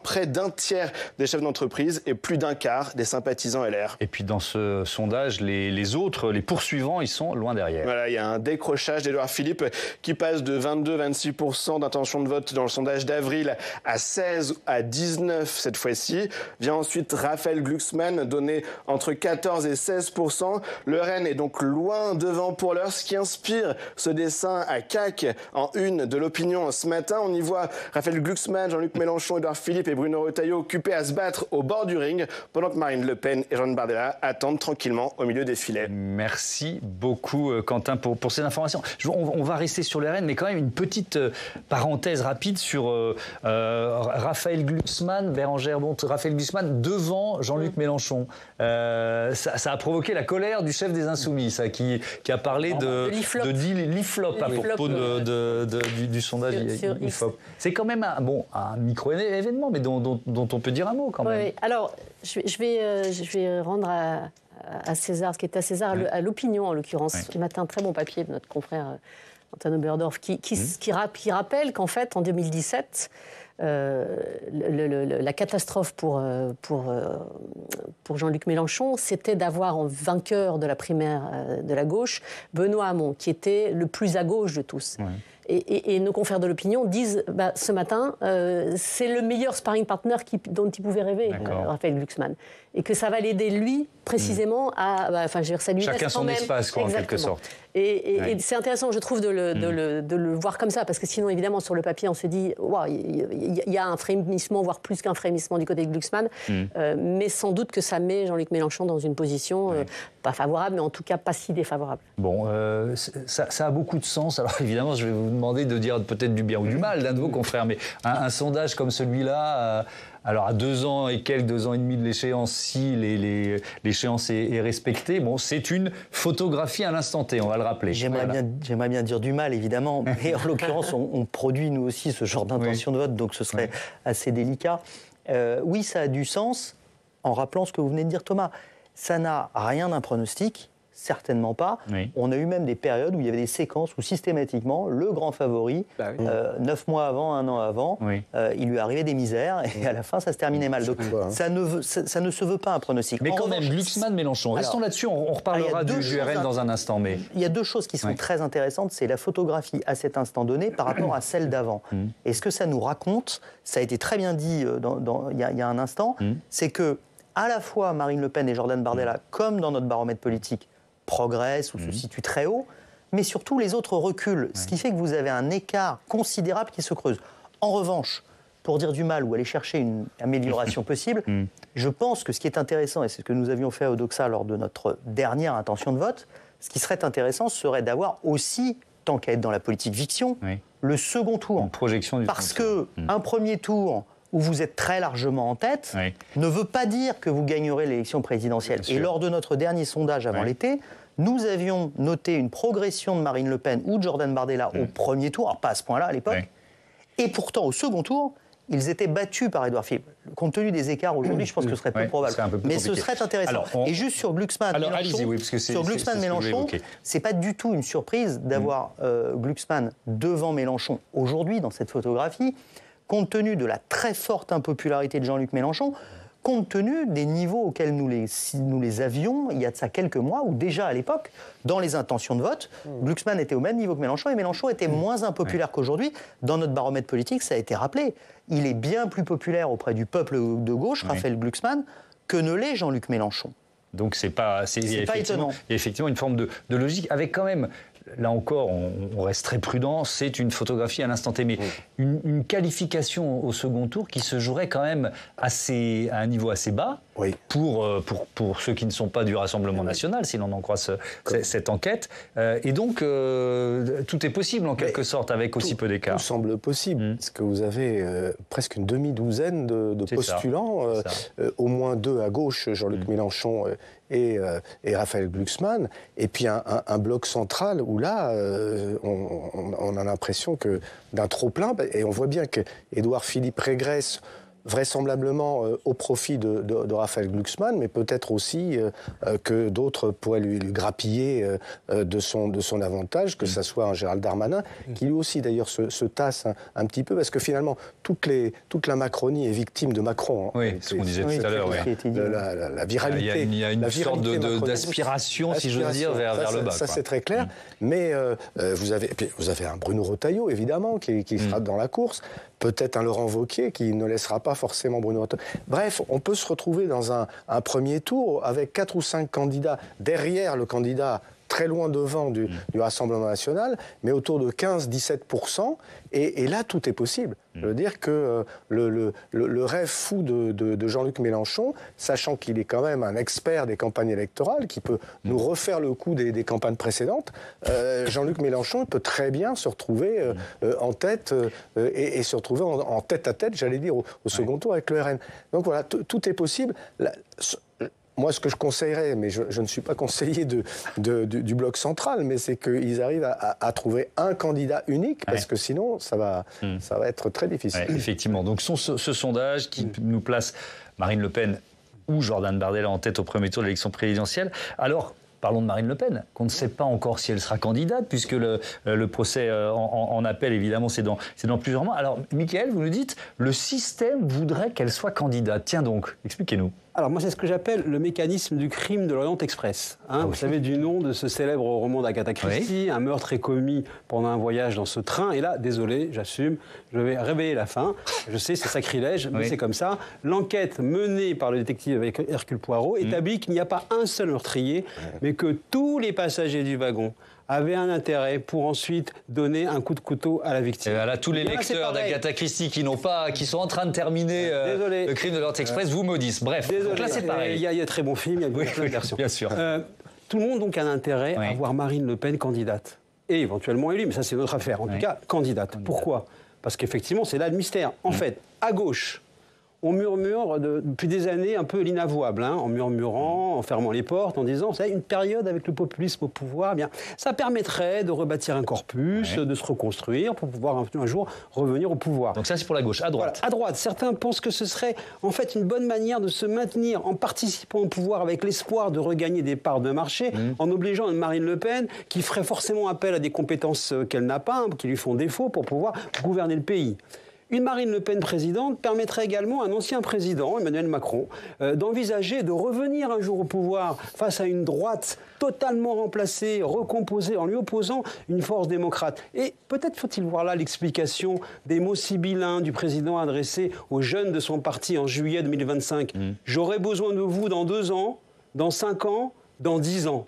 Speaker 12: près d'un tiers des chefs d'entreprise et plus d'un quart des sympathisants LR.
Speaker 1: Et puis dans ce sondage, les autres, les poursuivants, ils sont loin derrière.
Speaker 12: Voilà, il y a un décrochage d'Édouard Philippe qui passe de 22-26% d'intention de vote dans le sondage d'avril à 16 à 19 cette fois-ci. Vient ensuite Raphaël Glucksmann, donné entre 14 et 16%. Le RN est donc loin devant pour l'heure, ce qui inspire ce dessin à CAC en une de l'opinion ce matin. On y voit Raphaël Glucksmann, Jean-Luc Mélenchon, Édouard Philippe et Bruno Retailleau occupés à se battre au bord du ring, pendant que Marine Le Pen et Jordan Bardella attendent tranquillement au milieu des filets.
Speaker 1: Merci beaucoup Quentin pour ces informations. On va rester sur le RN, mais quand même une petite parenthèse rapide sur Raphaël Glucksmann, Bérangère Bonte, Raphaël Glucksmann devant Jean-Luc Mélenchon. Ça a provoqué la colère du chef des Insoumis, ça, qui a parlé de l'IFLOP à propos du sondage IFOP. C'est quand même un micro-événement, mais dont on peut dire un mot quand même.
Speaker 9: Oui. Alors, je vais rendre à César, ce qui est à César, à l'opinion en l'occurrence. Ce matin, un très bon papier de notre confrère Antoine Oberdorf, qui rappelle qu'en fait, en 2017, la catastrophe pour Jean-Luc Mélenchon, c'était d'avoir en vainqueur de la primaire de la gauche Benoît Hamon, qui était le plus à gauche de tous. Ouais. Et nos confrères de l'opinion disent ce matin, c'est le meilleur sparring partner dont il pouvait rêver, Raphaël Glucksmann. Et que ça va l'aider, lui, précisément, à... ça lui
Speaker 1: chacun son espace, quoi, en quelque sorte.
Speaker 9: Et c'est intéressant, je trouve, de le voir comme ça, parce que sinon, évidemment, sur le papier, on se dit, il y a un frémissement, voire plus qu'un frémissement du côté de Glucksmann, mais sans doute que ça met Jean-Luc Mélenchon dans une position pas favorable, mais en tout cas pas si défavorable.
Speaker 1: Bon, ça a beaucoup de sens. Alors évidemment, je vais vous demander de dire peut-être du bien ou du mal, l'un de vos confrères, mais un sondage comme celui-là... Alors à 2 ans et quelques, 2 ans et demi de l'échéance, si l'échéance est respectée, c'est une photographie à l'instant T, on va le rappeler.
Speaker 6: J'aimerais bien dire du mal, évidemment, mais en l'occurrence, on produit nous aussi ce genre d'intention de vote, donc ce serait assez délicat. Oui, ça a du sens, en rappelant ce que vous venez de dire, Thomas. Ça n'a rien d'un pronostic. Certainement pas. Oui. On a eu même des périodes où il y avait des séquences où systématiquement, le grand favori, 9 mois avant, 1 an avant, il lui arrivait des misères et à la fin, ça se terminait mal. Donc ça ne se veut pas un pronostic.
Speaker 1: Mais quand même, Glucksmann-Mélenchon, restons là-dessus, on reparlera du RN dans un instant. Mais...
Speaker 6: Il y a 2 choses qui sont très intéressantes, c'est la photographie à cet instant donné par rapport à celle d'avant. Et ce que ça nous raconte, ça a été très bien dit il y a un instant, c'est que à la fois Marine Le Pen et Jordan Bardella, comme dans notre baromètre politique, progressent ou se situent très haut, mais surtout les autres reculent, ce qui fait que vous avez un écart considérable qui se creuse. En revanche, pour dire du mal ou aller chercher une amélioration possible, je pense que ce qui est intéressant, et c'est ce que nous avions fait à Odoxa lors de notre dernière intention de vote, ce qui serait intéressant serait d'avoir aussi, tant qu'à être dans la politique fiction, le second tour.
Speaker 1: Une projection du
Speaker 6: Parce qu'un premier tour où vous êtes très largement en tête, ne veut pas dire que vous gagnerez l'élection présidentielle. Et lors de notre dernier sondage avant l'été, nous avions noté une progression de Marine Le Pen ou de Jordan Bardella au premier tour, alors pas à ce point-là à l'époque, et pourtant au second tour, ils étaient battus par Édouard Philippe. Compte tenu des écarts aujourd'hui, je pense que ce serait peu probable. Mais ce serait intéressant. Alors, et juste sur Glucksmann-Mélenchon, c'est pas du tout une surprise d'avoir Glucksmann devant Mélenchon aujourd'hui dans cette photographie, compte tenu de la très forte impopularité de Jean-Luc Mélenchon, compte tenu des niveaux auxquels nous les avions il y a de ça quelques mois, où déjà à l'époque, dans les intentions de vote, Glucksmann était au même niveau que Mélenchon, et Mélenchon était moins impopulaire qu'aujourd'hui. Dans notre baromètre politique, ça a été rappelé. Il est bien plus populaire auprès du peuple de gauche, Raphaël Glucksmann, que ne l'est Jean-Luc Mélenchon.
Speaker 1: Donc c'est pas étonnant. Il y a effectivement une forme de logique, avec quand même... Là encore, on reste très prudent, c'est une photographie à l'instant T, mais une qualification au second tour qui se jouerait quand même à un niveau assez bas, pour ceux qui ne sont pas du Rassemblement national, si l'on en croit cette enquête. Et donc, tout est possible en quelque sorte, avec aussi peu d'écart.
Speaker 10: Tout semble possible, parce que vous avez presque une demi-douzaine de postulants, au moins 2 à gauche, Jean-Luc Mélenchon et Raphaël Glucksmann, et puis un bloc central où là, on a l'impression que d'un trop-plein, et on voit bien qu'Édouard Philippe régresse vraisemblablement au profit de Raphaël Glucksmann, mais peut-être aussi que d'autres pourraient lui grappiller de son avantage, que ça soit un Gérald Darmanin, qui lui aussi d'ailleurs se tasse un petit peu, parce que finalement toute la Macronie est victime de Macron.
Speaker 1: Oui, ce qu'on disait tout à l'heure.
Speaker 10: La viralité.
Speaker 1: Il y a une sorte d'aspiration, si j'ose dire, vers le bas.
Speaker 10: Ça c'est très clair, mais vous avez un Bruno Retailleau, évidemment, qui sera dans la course, peut-être un Laurent Wauquiez qui ne laissera pas forcément Bruno Retailleau. Bref, on peut se retrouver dans un premier tour avec 4 ou 5 candidats derrière le candidat très loin devant du Rassemblement national, mais autour de 15-17%. Et là, tout est possible. Je veux dire que le rêve fou de Jean-Luc Mélenchon, sachant qu'il est quand même un expert des campagnes électorales, qui peut nous refaire le coup des campagnes précédentes, Jean-Luc Mélenchon peut très bien se retrouver en tête et se retrouver en tête-à-tête, j'allais dire, au second tour avec le RN. Donc voilà, tout est possible. Moi, ce que je conseillerais, mais je ne suis pas conseiller du bloc central, mais c'est qu'ils arrivent à trouver un candidat unique, parce que sinon, ça va être très difficile.
Speaker 1: Ouais, effectivement. Donc, ce sondage qui nous place Marine Le Pen ou Jordan Bardella en tête au premier tour de l'élection présidentielle. Alors, parlons de Marine Le Pen, qu'on ne sait pas encore si elle sera candidate, puisque le procès en appel, évidemment, c'est dans plusieurs mois. Alors, Mickaël, vous nous dites, le système voudrait qu'elle soit candidate. Tiens donc, expliquez-nous.
Speaker 8: Alors moi, c'est ce que j'appelle le mécanisme du crime de l'Orient Express. Vous savez, du nom de ce célèbre roman d'Agatha Christie, un meurtre est commis pendant un voyage dans ce train. Et là, désolé, j'assume, je vais révéler la fin. Je sais, c'est sacrilège, mais c'est comme ça. L'enquête menée par le détective avec Hercule Poirot établit qu'il n'y a pas un seul meurtrier, mais que tous les passagers du wagon avaient un intérêt pour ensuite donner un coup de couteau à la victime.
Speaker 1: Et voilà, tous les lecteurs d'Agatha Christie qui sont en train de terminer le crime de l'Orient Express vous maudissent. Bref, donc là c'est pareil.
Speaker 8: Il y a de très bons films, il y a plein de versions.
Speaker 1: Bien sûr.
Speaker 8: Tout le monde donc a un intérêt à voir Marine Le Pen candidate. Et éventuellement élue, mais ça c'est notre affaire. En tout cas, candidate. Pourquoi ? Parce qu'effectivement, c'est là le mystère. En fait, à gauche, on murmure depuis des années un peu l'inavouable, en murmurant, en fermant les portes, en disant, c'est une période avec le populisme au pouvoir, bien, ça permettrait de rebâtir un corpus, de se reconstruire pour pouvoir un jour revenir au pouvoir.
Speaker 1: Donc ça, c'est pour la gauche. À droite.
Speaker 8: Voilà, à droite, certains pensent que ce serait en fait une bonne manière de se maintenir en participant au pouvoir avec l'espoir de regagner des parts de marché, en obligeant une Marine Le Pen qui ferait forcément appel à des compétences qu'elle n'a pas, qui lui font défaut pour pouvoir gouverner le pays. Une Marine Le Pen présidente permettrait également à un ancien président, Emmanuel Macron, d'envisager de revenir un jour au pouvoir face à une droite totalement remplacée, recomposée, en lui opposant une force démocrate. Et peut-être faut-il voir là l'explication des mots sibyllins du président adressés aux jeunes de son parti en juillet 2025. J'aurai besoin de vous dans 2 ans, dans 5 ans, dans 10 ans.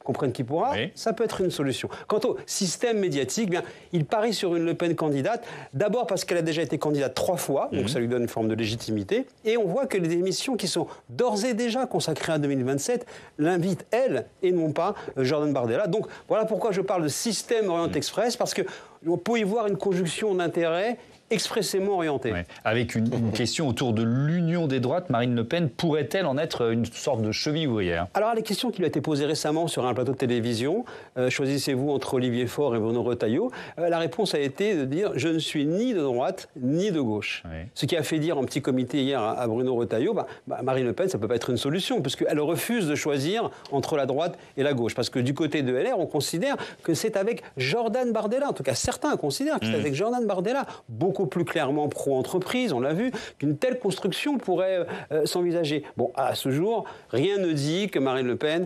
Speaker 8: Comprenne qui pourra, ça peut être une solution. Quant au système médiatique, bien, il parie sur une Le Pen candidate, d'abord parce qu'elle a déjà été candidate 3 fois, donc ça lui donne une forme de légitimité, et on voit que les émissions qui sont d'ores et déjà consacrées à 2027 l'invitent, elle, et non pas Jordan Bardella. Donc voilà pourquoi je parle de système Orient Express, parce qu'on peut y voir une conjonction d'intérêts expressément orientée.
Speaker 1: Avec une question autour de l'union des droites, Marine Le Pen pourrait-elle en être une sorte de cheville ouvrière ?
Speaker 8: Alors, la question qui lui a été posée récemment sur un plateau de télévision, choisissez-vous entre Olivier Faure et Bruno Retailleau, la réponse a été de dire « je ne suis ni de droite ni de gauche ». Ce qui a fait dire en petit comité hier à Bruno Retailleau, Marine Le Pen, ça ne peut pas être une solution, puisqu'elle refuse de choisir entre la droite et la gauche. Parce que du côté de LR, on considère que c'est avec Jordan Bardella, en tout cas certains considèrent que c'est avec Jordan Bardella, beaucoup plus clairement pro-entreprise, on l'a vu, qu'une telle construction pourrait s'envisager. Bon, à ce jour, rien ne dit que Marine Le Pen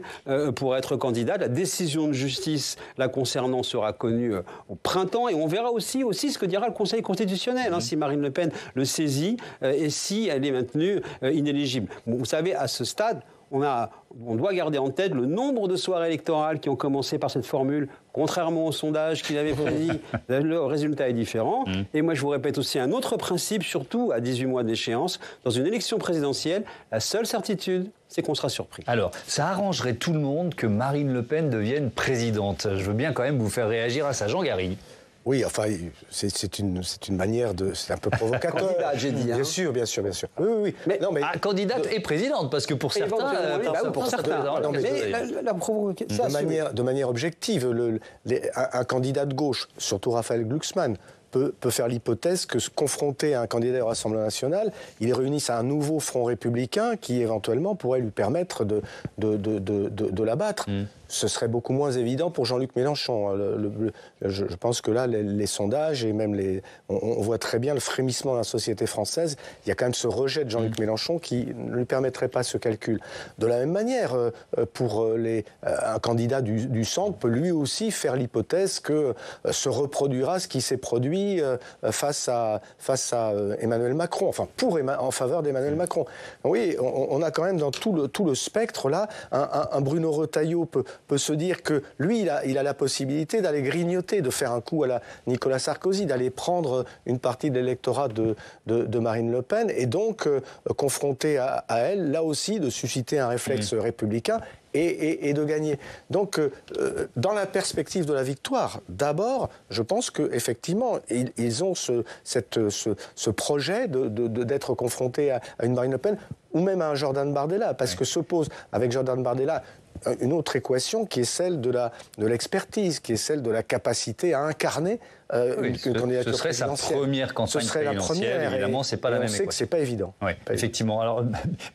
Speaker 8: pourrait être candidate. La décision de justice la concernant sera connue au printemps, et on verra aussi ce que dira le Conseil constitutionnel, si Marine Le Pen le saisit et si elle est maintenue inéligible. Bon, vous savez, à ce stade, on doit garder en tête le nombre de soirées électorales qui ont commencé par cette formule. Contrairement au sondage qu'il avait prédit, le résultat est différent. Et moi, je vous répète aussi un autre principe, surtout à 18 mois d'échéance. Dans une élection présidentielle, la seule certitude, c'est qu'on sera surpris.
Speaker 1: Alors, ça arrangerait tout le monde que Marine Le Pen devienne présidente. Je veux bien quand même vous faire réagir à ça. Jean Garry.
Speaker 10: Oui, enfin, c'est une manière de... C'est un peu provocateur.
Speaker 8: Candidate, j'ai dit.
Speaker 10: Bien sûr. Oui.
Speaker 1: Mais candidate et présidente, parce que pour certains...
Speaker 8: la provocation...
Speaker 10: De manière objective, un candidat de gauche, surtout Raphaël Glucksmann, peut faire l'hypothèse que, confronté à un candidat au Rassemblement national, il réunisse un nouveau front républicain qui, éventuellement, pourrait lui permettre de l'abattre. Ce serait beaucoup moins évident pour Jean-Luc Mélenchon. Je pense que là, les sondages et même on voit très bien le frémissement de la société française. Il y a quand même ce rejet de Jean-Luc Mélenchon qui ne lui permettrait pas ce calcul. De la même manière, pour un candidat du centre peut lui aussi faire l'hypothèse que se reproduira ce qui s'est produit face à Emmanuel Macron, enfin en faveur d'Emmanuel Macron. Oui, on a quand même dans tout le spectre là, un Bruno Retailleau peut se dire que lui, il a la possibilité d'aller grignoter, de faire un coup à la Nicolas Sarkozy, d'aller prendre une partie de l'électorat de Marine Le Pen et donc confronté à elle, là aussi, de susciter un réflexe républicain et de gagner. Donc, dans la perspective de la victoire, d'abord, je pense qu'effectivement, ils ont ce projet d'être confrontés à une Marine Le Pen ou même à un Jordan Bardella, parce que se pose avec Jordan Bardella une autre équation qui est celle de l'expertise, qui est celle de la capacité à incarner une candidature présidentielle.
Speaker 1: Ce serait sa première campagne présidentielle, évidemment, c'est pas la même équation.
Speaker 10: On sait que c'est pas évident.
Speaker 1: Oui, effectivement. Alors,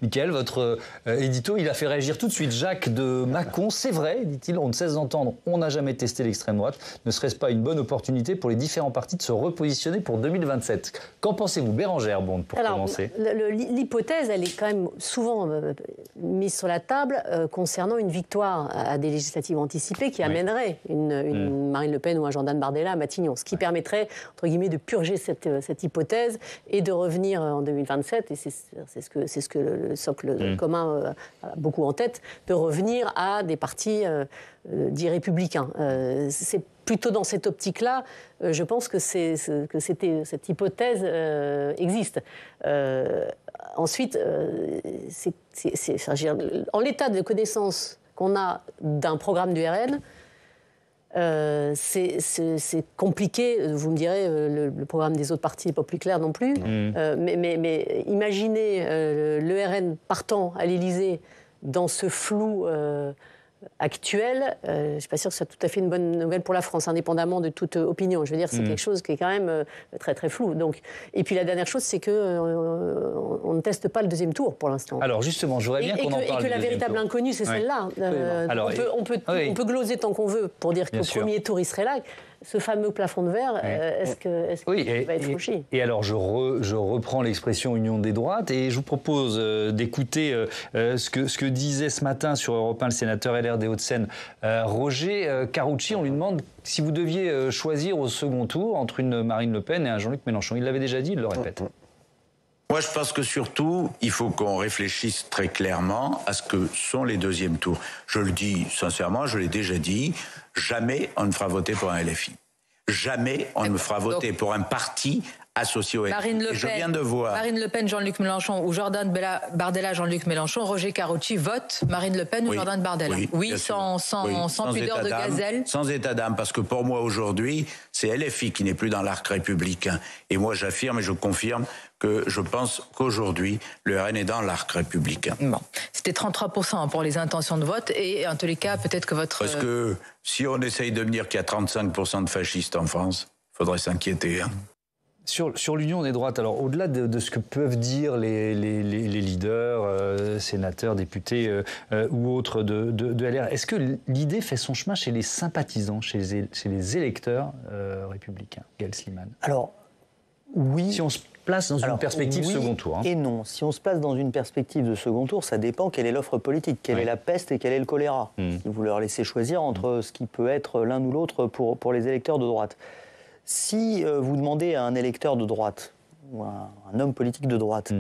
Speaker 1: Mickaël, votre édito, il a fait réagir tout de suite Jacques de Mâcon. C'est vrai, dit-il, on ne cesse d'entendre, on n'a jamais testé l'extrême droite. Ne serait-ce pas une bonne opportunité pour les différents partis de se repositionner pour 2027 ? Qu'en pensez-vous, Bérangère Bond, pour commencer ?
Speaker 9: L'hypothèse, elle est quand même souvent mise sur la table concernant une victoire à des législatives anticipées qui amènerait une Marine Le Pen ou un Jordan Bardella à Matignon. Ce qui permettrait, entre guillemets, de purger cette hypothèse et de revenir en 2027, et c'est ce que le socle commun a beaucoup en tête, de revenir à des partis dits républicains. C'est plutôt dans cette optique-là, je pense que cette hypothèse existe. Ensuite, en l'état de connaissance qu'on a d'un programme du RN, c'est compliqué, vous me direz, le programme des autres partis n'est pas plus clair non plus, mais imaginez le RN partant à l'Élysée dans ce flou actuel, je ne suis pas sûre que ce soit tout à fait une bonne nouvelle pour la France, indépendamment de toute opinion. Je veux dire, c'est quelque chose qui est quand même très très flou. Donc, et puis la dernière chose, c'est qu'on ne teste pas le deuxième tour pour l'instant.
Speaker 1: Alors justement, je voudrais bien qu'on en parle.
Speaker 9: Et que la véritable inconnue, c'est celle-là. On peut gloser tant qu'on veut pour dire qu'au premier tour, il serait là. Ce fameux plafond de verre, est-ce qu'il va être franchi ?
Speaker 1: Et alors, je reprends l'expression union des droites et je vous propose d'écouter ce que disait ce matin sur Europe 1 le sénateur LR des Hauts-de-Seine, Roger Karoutchi. On lui demande si vous deviez choisir au second tour entre une Marine Le Pen et un Jean-Luc Mélenchon. Il l'avait déjà dit, il le répète.
Speaker 13: Moi, je pense que surtout, il faut qu'on réfléchisse très clairement à ce que sont les deuxièmes tours. Je le dis sincèrement, je l'ai déjà dit, jamais on ne fera voter pour un LFI. Jamais on ne me fera voter pour un parti associé au LFI.
Speaker 14: Marine Le Pen, Jean-Luc Mélenchon ou Jordan Bardella, Jean-Luc Mélenchon, Roger Karoutchi vote Marine Le Pen ou Jordan Bardella. Oui, sans pudeur de gazelle.
Speaker 13: Sans état d'âme, parce que pour moi aujourd'hui, c'est LFI qui n'est plus dans l'arc républicain. Et moi j'affirme et je confirme que je pense qu'aujourd'hui, le RN est dans l'arc républicain.
Speaker 14: Bon, c'était 33% pour les intentions de vote et en tous les cas, peut-être que votre...
Speaker 13: Parce que si on essaye de me dire qu'il y a 35% de fascistes en France, il faudrait s'inquiéter.
Speaker 1: Sur l'union des droites, alors au-delà de ce que peuvent dire les leaders, sénateurs, députés ou autres de LR, est-ce que l'idée fait son chemin chez les sympathisants, chez les électeurs républicains, Gaël Sliman ?
Speaker 6: Alors, oui.
Speaker 1: Si on se place dans une perspective second tour.
Speaker 6: Et non. Si on se place dans une perspective de second tour, ça dépend quelle est l'offre politique, quelle est la peste et quel est le choléra. Si vous leur laissez choisir entre ce qui peut être l'un ou l'autre pour les électeurs de droite. Si vous demandez à un électeur de droite, ou un homme politique de droite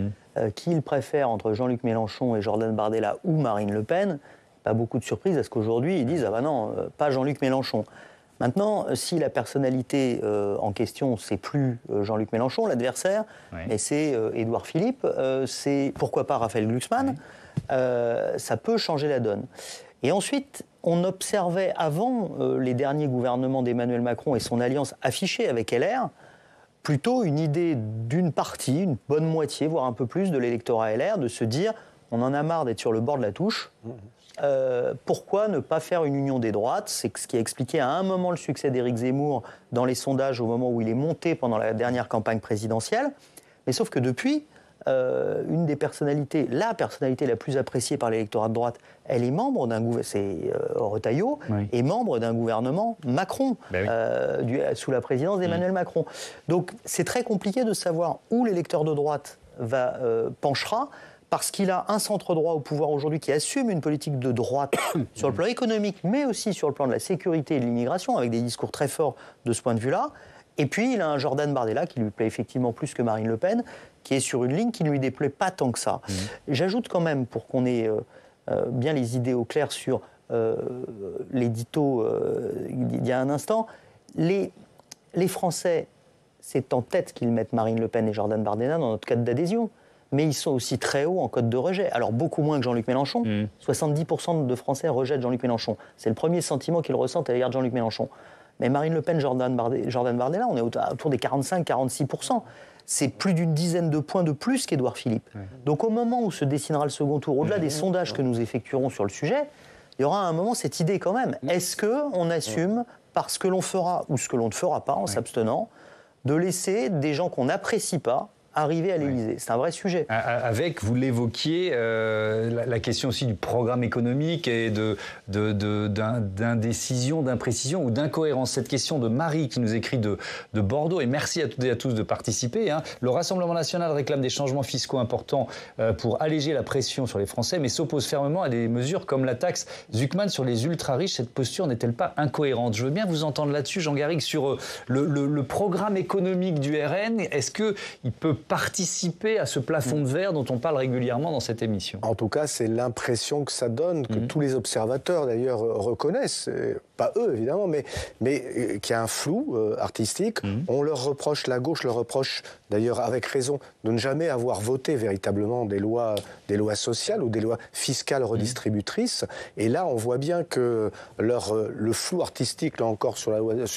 Speaker 6: qui il préfère entre Jean-Luc Mélenchon et Jordan Bardella ou Marine Le Pen, pas beaucoup de surprise à ce qu'aujourd'hui ils disent « Ah ben non, pas Jean-Luc Mélenchon ». Maintenant, si la personnalité en question, c'est plus Jean-Luc Mélenchon, l'adversaire, mais c'est Édouard Philippe, c'est pourquoi pas Raphaël Glucksmann, ça peut changer la donne. Et ensuite, on observait avant les derniers gouvernements d'Emmanuel Macron et son alliance affichée avec LR, plutôt une idée d'une partie, une bonne moitié, voire un peu plus de l'électorat LR, de se dire on en a marre d'être sur le bord de la touche. Pourquoi ne pas faire une union des droites? C'est ce qui a expliqué à un moment le succès d'Éric Zemmour dans les sondages au moment où il est monté pendant la dernière campagne présidentielle. Mais sauf que depuis, une des personnalités, la personnalité la plus appréciée par l'électorat de droite, elle est membre d'un gouvernement, c'est Retailleau, est membre d'un gouvernement Macron, sous la présidence d'Emmanuel Macron. Donc c'est très compliqué de savoir où l'électeur de droite penchera, parce qu'il a un centre droit au pouvoir aujourd'hui qui assume une politique de droite sur le plan économique, mais aussi sur le plan de la sécurité et de l'immigration, avec des discours très forts de ce point de vue-là. Et puis, il a un Jordan Bardella qui lui plaît effectivement plus que Marine Le Pen, qui est sur une ligne qui ne lui déplaît pas tant que ça. J'ajoute quand même, pour qu'on ait bien les idées au clair sur l'édito il y a un instant, les Français, c'est en tête qu'ils mettent Marine Le Pen et Jordan Bardella dans notre cadre d'adhésion. Mais ils sont aussi très hauts en cote de rejet. Alors beaucoup moins que Jean-Luc Mélenchon. 70% de Français rejettent Jean-Luc Mélenchon. C'est le premier sentiment qu'ils ressentent à l'égard de Jean-Luc Mélenchon. Mais Marine Le Pen, Jordan Bardella, on est autour des 45-46%. C'est plus d'une dizaine de points de plus qu'Édouard Philippe. Donc au moment où se dessinera le second tour, au-delà des sondages que nous effectuerons sur le sujet, il y aura à un moment cette idée quand même. Est-ce qu'on assume, par ce que l'on fera ou ce que l'on ne fera pas en s'abstenant, de laisser des gens qu'on n'apprécie pas arriver à l'Élysée? C'est un vrai sujet.
Speaker 1: Avec, vous l'évoquiez, la question aussi du programme économique et d'indécision, d'imprécision ou d'incohérence. Cette question de Marie qui nous écrit de Bordeaux, et merci à toutes et à tous de participer. Le Rassemblement national réclame des changements fiscaux importants pour alléger la pression sur les Français, mais s'oppose fermement à des mesures comme la taxe Zuckman sur les ultra-riches. Cette posture n'est-elle pas incohérente? Je veux bien vous entendre là-dessus, Jean Garrigue, sur le programme économique du RN. Est-ce qu'il peut participer à ce plafond de verre dont on parle régulièrement dans cette émission?
Speaker 10: En tout cas, c'est l'impression que ça donne, que tous les observateurs d'ailleurs reconnaissent, pas eux évidemment, mais qu'il y a un flou artistique. On leur reproche, la gauche leur reproche d'ailleurs avec raison, de ne jamais avoir voté véritablement des lois sociales ou des lois fiscales redistributrices. Et là, on voit bien que le flou artistique, là encore, sur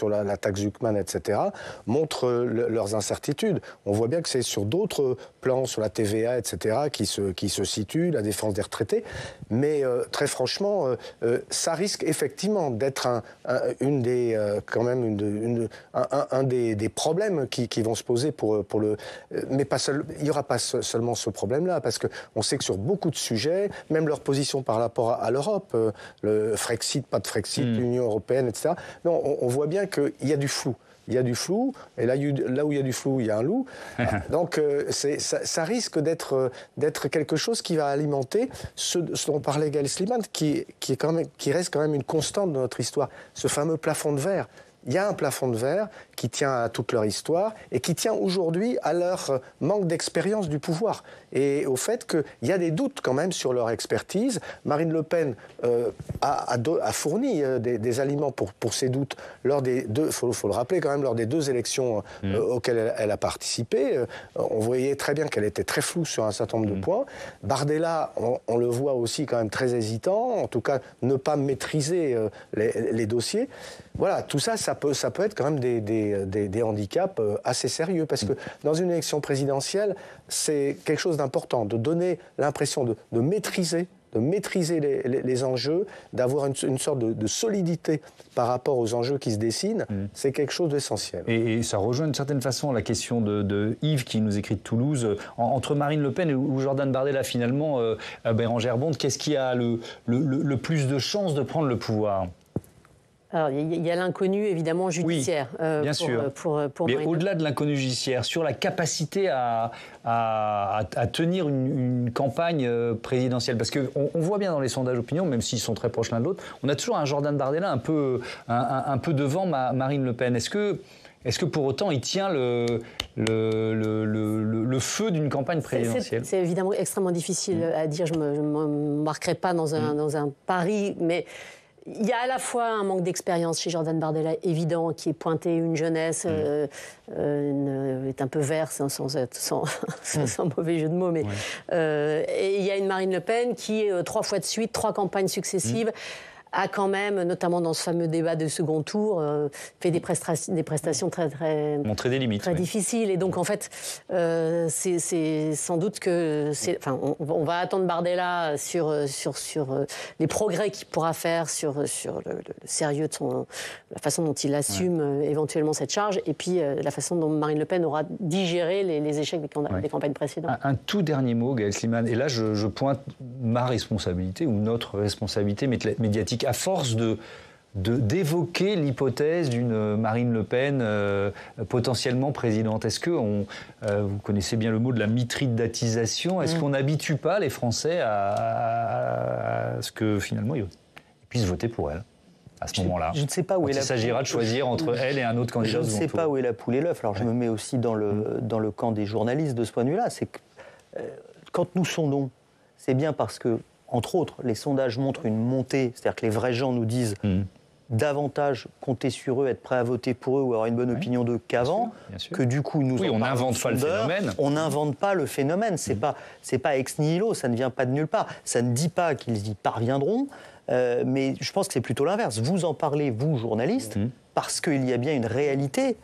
Speaker 10: la taxe Zuckman, etc., montre leurs incertitudes. On voit bien que c'est sur d'autres plans, sur la TVA, etc., qui se situent, la défense des retraités. Mais très franchement, ça risque effectivement d'être un des problèmes qui vont se poser pour le... Mais il n'y aura pas seulement ce problème-là, parce qu'on sait que sur beaucoup de sujets, même leur position par rapport à l'Europe, le Frexit, pas de Frexit, l'Union européenne, etc., non, on voit bien qu'il y a du flou. Il y a du flou, et là où il y a du flou, il y a un loup. Donc ça risque d'être quelque chose qui va alimenter ce dont parlait Gaël Sliman, qui reste quand même une constante de notre histoire, ce fameux plafond de verre. Il y a un plafond de verre qui tient à toute leur histoire et qui tient aujourd'hui à leur manque d'expérience du pouvoir et au fait qu'il y a des doutes quand même sur leur expertise. Marine Le Pen a fourni des aliments pour ces doutes lors des deux, faut le rappeler quand même, lors des deux élections auxquelles elle a participé. On voyait très bien qu'elle était très floue sur un certain nombre de points. Bardella, on le voit aussi quand même très hésitant, en tout cas ne pas maîtriser les dossiers. Voilà, tout ça, ça peut être quand même des handicaps assez sérieux, parce que dans une élection présidentielle, c'est quelque chose d'important, de donner l'impression de maîtriser les enjeux, d'avoir une sorte de solidité par rapport aux enjeux qui se dessinent, c'est quelque chose d'essentiel.
Speaker 1: Et ça rejoint d'une certaine façon la question de Yves qui nous écrit de Toulouse. Entre Marine Le Pen ou Jordan Bardella, finalement, Bérangère Bonte, qu'est-ce qui a le plus de chances de prendre le pouvoir ?
Speaker 9: Alors, il y a l'inconnu, évidemment, judiciaire.
Speaker 1: Oui, bien sûr. Mais au-delà de l'inconnu judiciaire, sur la capacité à tenir une campagne présidentielle, parce qu'on voit bien dans les sondages d'opinion, même s'ils sont très proches l'un de l'autre, on a toujours un Jordan Bardella un peu devant Marine Le Pen. Est-ce que pour autant il tient le le feu d'une campagne présidentielle?
Speaker 9: C'est évidemment extrêmement difficile à dire. Je ne m'embarquerai pas dans un pari, mais il y a à la fois un manque d'expérience chez Jordan Bardella évident, qui est pointé, une jeunesse est un peu vert, sans mauvais jeu de mots, mais et il y a une Marine Le Pen qui, 3 fois de suite, 3 campagnes successives, a quand même, notamment dans ce fameux débat de second tour, fait des prestations très
Speaker 1: montrer des limites,
Speaker 9: très difficiles. Et donc, en fait, c'est sans doute que... on va attendre Bardella sur les progrès qu'il pourra faire, sur le sérieux de la façon dont il assume éventuellement cette charge, et puis la façon dont Marine Le Pen aura digéré les échecs des campagnes précédentes.
Speaker 1: Un tout dernier mot, Gaël Slimane, et là je pointe ma responsabilité ou notre responsabilité médiatique. À force d'évoquer l'hypothèse d'une Marine Le Pen potentiellement présidente, est-ce que vous connaissez bien le mot de la mitridatisation, est-ce qu'on n'habitue pas les Français à ce que finalement ils puissent voter pour elle à ce moment-là?
Speaker 6: Je ne sais pas où
Speaker 1: il s'agira de choisir entre elle et un autre candidat.
Speaker 6: Je ne sais pas où est la poule et l'œuf. Alors je me mets aussi dans le camp des journalistes de ce point de vue-là. C'est que quand nous sondons, c'est bien parce que, entre autres, les sondages montrent une montée, c'est-à-dire que les vrais gens nous disent davantage compter sur eux, être prêts à voter pour eux ou avoir une bonne opinion d'eux qu'avant, que du coup nous...
Speaker 1: Oui, on n'invente pas le phénomène.
Speaker 6: On n'invente pas le phénomène, c'est pas ex nihilo, ça ne vient pas de nulle part. Ça ne dit pas qu'ils y parviendront, mais je pense que c'est plutôt l'inverse. Vous en parlez, vous, journalistes, parce qu'il y a bien une réalité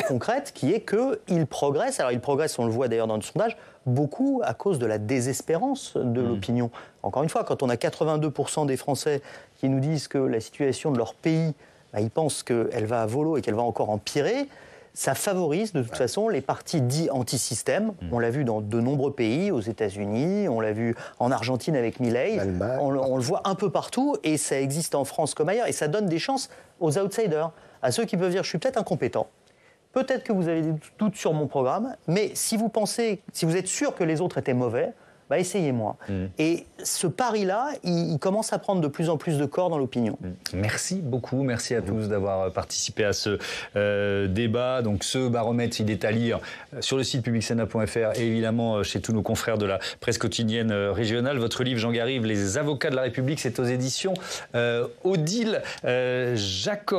Speaker 6: concrète qui est qu'ils progressent. Alors ils progressent, on le voit d'ailleurs dans le sondage, beaucoup à cause de la désespérance de l'opinion. Encore une fois, quand on a 82% des Français qui nous disent que la situation de leur pays, ils pensent qu'elle va à volo et qu'elle va encore empirer, ça favorise de toute façon les partis dits anti-système. On l'a vu dans de nombreux pays, aux États-Unis, on l'a vu en Argentine avec Milei, on le voit un peu partout, et ça existe en France comme ailleurs, et ça donne des chances aux outsiders, à ceux qui peuvent dire « je suis peut-être incompétent ». Peut-être que vous avez des doutes sur mon programme, mais si vous êtes sûr que les autres étaient mauvais, essayez-moi. Et ce pari-là, il commence à prendre de plus en plus de corps dans l'opinion.
Speaker 1: Merci beaucoup, merci à tous d'avoir participé à ce débat. Donc ce baromètre, il est à lire sur le site publicsena.fr et évidemment chez tous nos confrères de la presse quotidienne régionale. Votre livre, Jean Garive, Les avocats de la République, c'est aux éditions Odile Jacob.